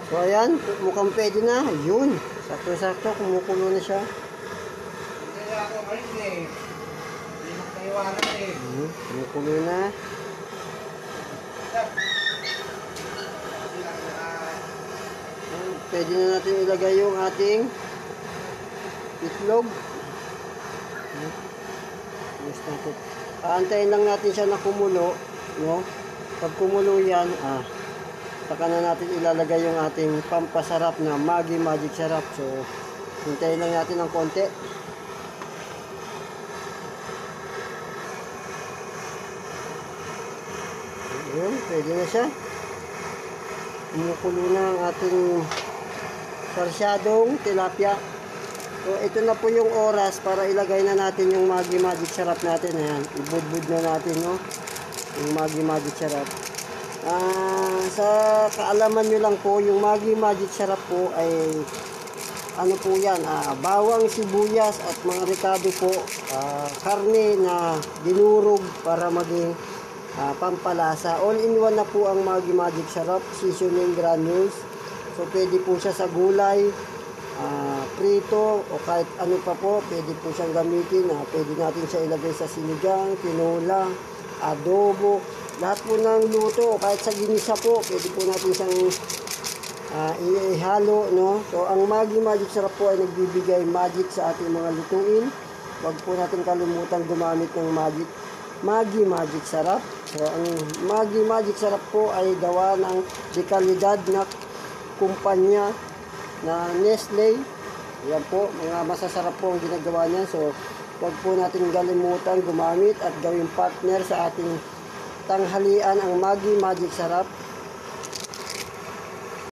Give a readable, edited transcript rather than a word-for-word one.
So ayan, mukhang pwede na. Yun, sakto-sakto, kumukulo na siya. Hindi na ako kayo eh. Hindi magkaiwanan eh. Kumukulo na. Pwede na natin ilagay yung ating itlog. Aantayin lang natin siya na kumulo, no? Pag kumulo yan, saka na natin ilalagay yung ating pampasarap na Maggi Magic Sarap. So, hintayin lang natin ng konti. Ayun, pwede na siya. Kumukulo na ang ating sarsyadong tilapia. So, ito na po yung oras para ilagay na natin yung Maggi Magic Sarap natin. Ayan, ibudbud na natin, no? Yung Maggi Magic Sarap. Sa kaalaman nyo lang po, yung Maggi Magic Sarap po ay ano po yan, bawang, sibuyas at mga ricado po, karne na dinurog para maging pampalasa. All in one na po ang Maggi Magic Sarap, seasoning granules. So pwede po siya sa gulay, prito o kahit ano pa po, pwede po siyang gamitin. Pwede natin siya ilagay sa sinigang, tinola, adobo, lahat po ng luto, kahit sa ginisa po, pwede po natin siyang ihalo, no? So ang Maggi Magic Sarap po ay nagbibigay magic sa ating mga lutuin. Huwag po natin kalimutan gumamit ng Maggi Magic Sarap. So ang Maggi Magic Sarap po ay gawa ng dekalidad na kumpanya na Nestle. Yan po, mga masasarap po ang ginagawa niya. So, huwag po natin kalimutan gumamit at gawing partner sa ating tanghalian ang Maggi Magic Sarap.